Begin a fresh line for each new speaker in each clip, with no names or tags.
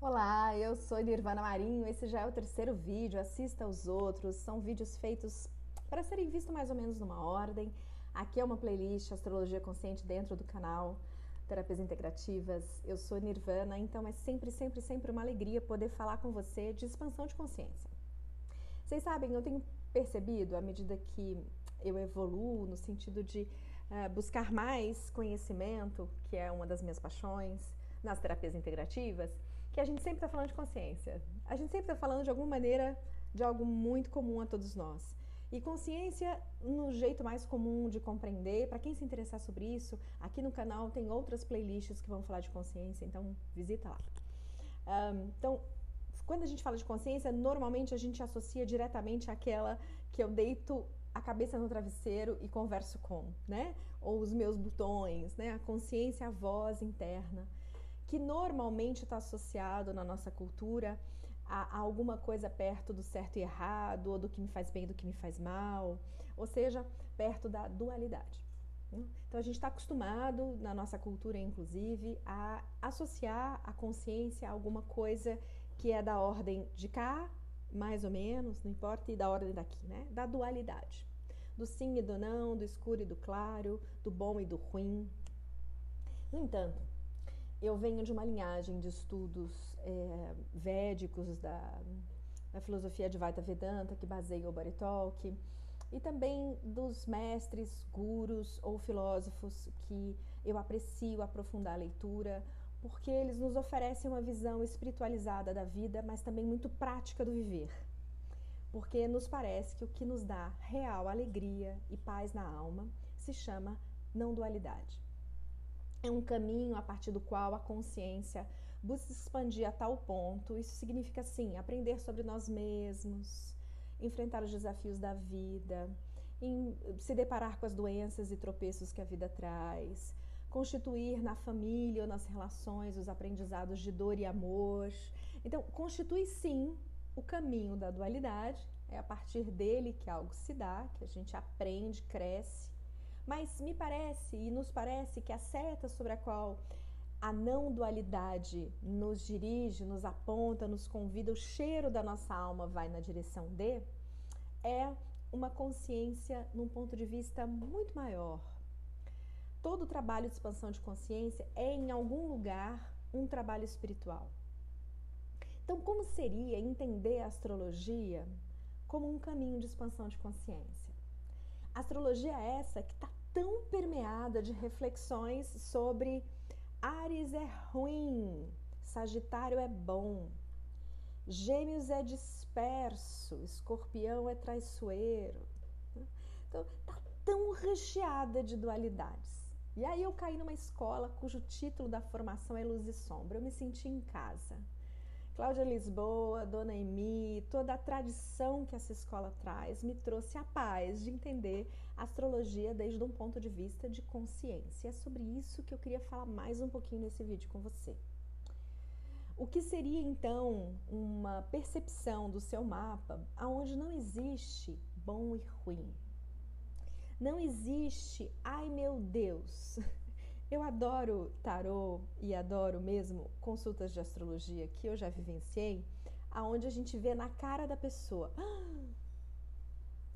Olá, eu sou Nirvana Marinho. Esse já é o terceiro vídeo. Assista aos outros. São vídeos feitos para serem vistos mais ou menos numa ordem. Aqui é uma playlist Astrologia Consciente dentro do canal Terapias Integrativas. Eu sou Nirvana, então é sempre uma alegria poder falar com você de expansão de consciência. Vocês sabem, eu tenho percebido, à medida que eu evoluo no sentido de buscar mais conhecimento, que é uma das minhas paixões, nas terapias integrativas, que a gente sempre está falando de consciência. A gente sempre está falando de alguma maneira de algo muito comum a todos nós. E consciência no jeito mais comum de compreender. Para quem se interessar sobre isso, aqui no canal tem outras playlists que vão falar de consciência, então visita lá. Então, quando a gente fala de consciência, normalmente a gente associa diretamente àquela que eu deito a cabeça no travesseiro e converso com, né? Ou os meus botões, né? A consciência, a voz interna, que normalmente está associado na nossa cultura a alguma coisa perto do certo e errado, ou do que me faz bem e do que me faz mal, ou seja, perto da dualidade. Então a gente está acostumado, na nossa cultura inclusive, a associar a consciência a alguma coisa que é da ordem de cá, mais ou menos, não importa, e da ordem daqui, né? Da dualidade. Do sim e do não, do escuro e do claro, do bom e do ruim. No entanto, eu venho de uma linhagem de estudos védicos da filosofia Advaita Vedanta, que baseia o Body Talk, e também dos mestres, gurus ou filósofos que eu aprecio aprofundar a leitura, porque eles nos oferecem uma visão espiritualizada da vida, mas também muito prática do viver. Porque nos parece que o que nos dá real alegria e paz na alma se chama não dualidade. É um caminho a partir do qual a consciência busca expandir a tal ponto. Isso significa, sim, aprender sobre nós mesmos, enfrentar os desafios da vida, se deparar com as doenças e tropeços que a vida traz, constituir na família ou nas relações os aprendizados de dor e amor. Então, constitui, sim, o caminho da dualidade. É a partir dele que algo se dá, que a gente aprende, cresce. Mas me parece e nos parece que a seta sobre a qual a não dualidade nos dirige, nos aponta, nos convida, o cheiro da nossa alma vai na direção de, é uma consciência num ponto de vista muito maior. Todo trabalho de expansão de consciência é, em algum lugar, um trabalho espiritual. Então, como seria entender a astrologia como um caminho de expansão de consciência? Astrologia é essa que está tão permeada de reflexões sobre Áries é ruim, Sagitário é bom, Gêmeos é disperso, Escorpião é traiçoeiro. Então, está tão recheada de dualidades. E aí eu caí numa escola cujo título da formação é Luz e Sombra. Eu me senti em casa. Cláudia Lisboa, Dona Emi, toda a tradição que essa escola traz me trouxe a paz de entender a astrologia desde um ponto de vista de consciência. É sobre isso que eu queria falar mais um pouquinho nesse vídeo com você. O que seria então uma percepção do seu mapa onde não existe bom e ruim? Não existe, ai meu Deus. Eu adoro tarô e adoro mesmo consultas de astrologia que eu já vivenciei, aonde a gente vê na cara da pessoa,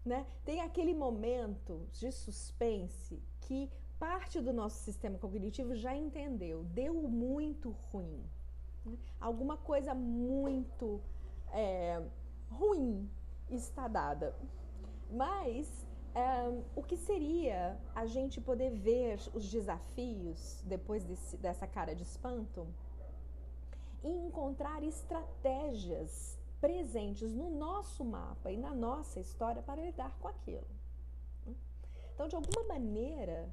né? Tem aquele momento de suspense que parte do nosso sistema cognitivo já entendeu, deu muito ruim, né? Alguma coisa muito ruim está dada, mas o que seria a gente poder ver os desafios depois dessa cara de espanto e encontrar estratégias presentes no nosso mapa e na nossa história para lidar com aquilo. Então, de alguma maneira,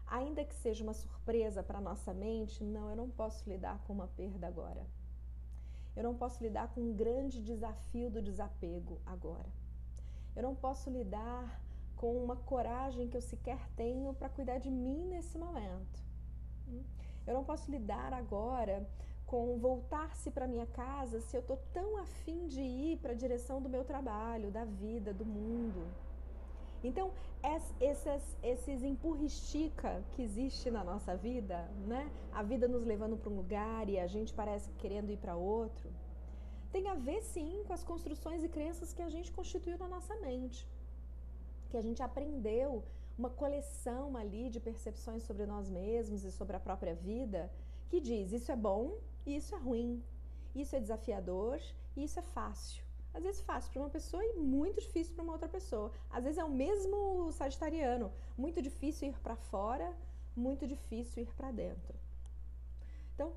ainda que seja uma surpresa para a nossa mente, não, eu não posso lidar com uma perda agora. Eu não posso lidar com um grande desafio do desapego agora. Eu não posso lidar com uma coragem que eu sequer tenho para cuidar de mim nesse momento. Eu não posso lidar agora com voltar-se para minha casa se eu estou tão afim de ir para a direção do meu trabalho, da vida, do mundo. Então, esses empurra-estica que existe na nossa vida, né? A vida nos levando para um lugar e a gente parece querendo ir para outro, tem a ver sim com as construções e crenças que a gente constituiu na nossa mente, que a gente aprendeu, uma coleção ali de percepções sobre nós mesmos e sobre a própria vida, que diz isso é bom e isso é ruim, isso é desafiador e isso é fácil. Às vezes fácil para uma pessoa e muito difícil para uma outra pessoa. Às vezes é o mesmo sagitariano, muito difícil ir para fora, muito difícil ir para dentro. Então,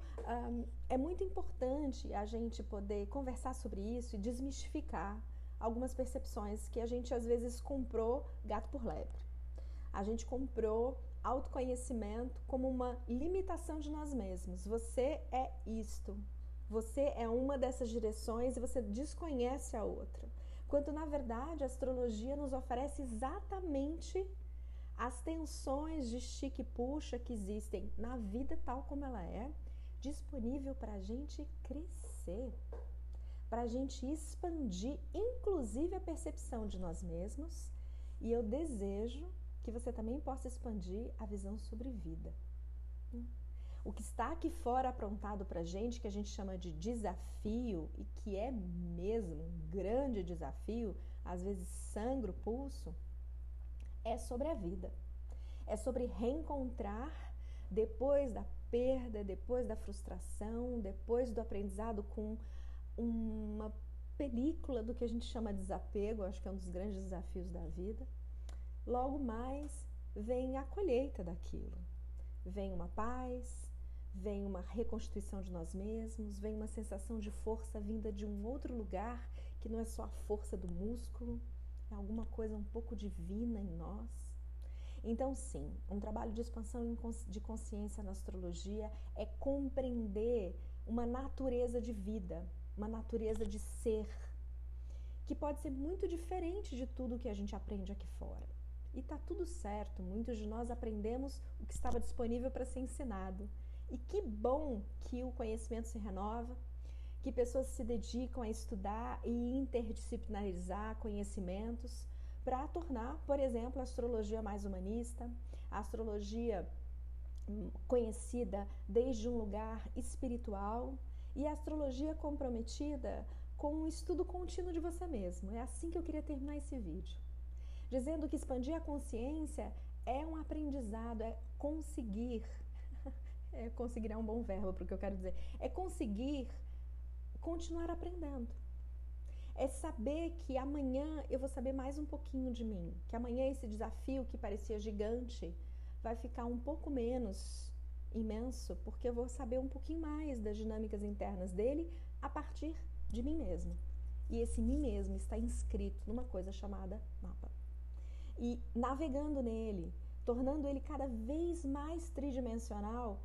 é muito importante a gente poder conversar sobre isso e desmistificar algumas percepções que a gente às vezes comprou gato por lebre. A gente comprou autoconhecimento como uma limitação de nós mesmos. Você é isto. Você é uma dessas direções e você desconhece a outra. Quando, na verdade, a astrologia nos oferece exatamente as tensões de estica e puxa que existem na vida tal como ela é, disponível para a gente crescer, para a gente expandir, inclusive a percepção de nós mesmos. E eu desejo que você também possa expandir a visão sobre vida. O que está aqui fora aprontado para a gente, que a gente chama de desafio, e que é mesmo um grande desafio, às vezes sangra o pulso, é sobre a vida. É sobre reencontrar depois da perda, depois da frustração, depois do aprendizado com uma película do que a gente chama de desapego, acho que é um dos grandes desafios da vida. Logo mais vem a colheita daquilo. Vem uma paz, vem uma reconstituição de nós mesmos, vem uma sensação de força vinda de um outro lugar, que não é só a força do músculo, é alguma coisa um pouco divina em nós. Então, sim, um trabalho de expansão de consciência na astrologia é compreender uma natureza de vida, uma natureza de ser, que pode ser muito diferente de tudo que a gente aprende aqui fora. E tá tudo certo, muitos de nós aprendemos o que estava disponível para ser ensinado. E que bom que o conhecimento se renova, que pessoas se dedicam a estudar e interdisciplinarizar conhecimentos para tornar, por exemplo, a astrologia mais humanista, a astrologia conhecida desde um lugar espiritual e a astrologia comprometida com um estudo contínuo de você mesmo. É assim que eu queria terminar esse vídeo, dizendo que expandir a consciência é um aprendizado, é conseguir, conseguir é um bom verbo para o que eu quero dizer, é conseguir continuar aprendendo. É saber que amanhã eu vou saber mais um pouquinho de mim, que amanhã esse desafio que parecia gigante vai ficar um pouco menos imenso, porque eu vou saber um pouquinho mais das dinâmicas internas dele a partir de mim mesmo. E esse mim mesmo está inscrito numa coisa chamada mapa. E navegando nele, tornando ele cada vez mais tridimensional,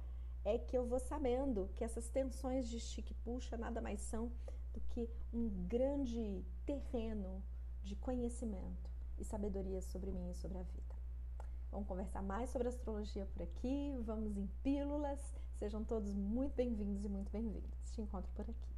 é que eu vou sabendo que essas tensões de estica e puxa nada mais são do que um grande terreno de conhecimento e sabedoria sobre mim e sobre a vida. Vamos conversar mais sobre astrologia por aqui, vamos em pílulas, sejam todos muito bem-vindos e muito bem-vindas. Te encontro por aqui.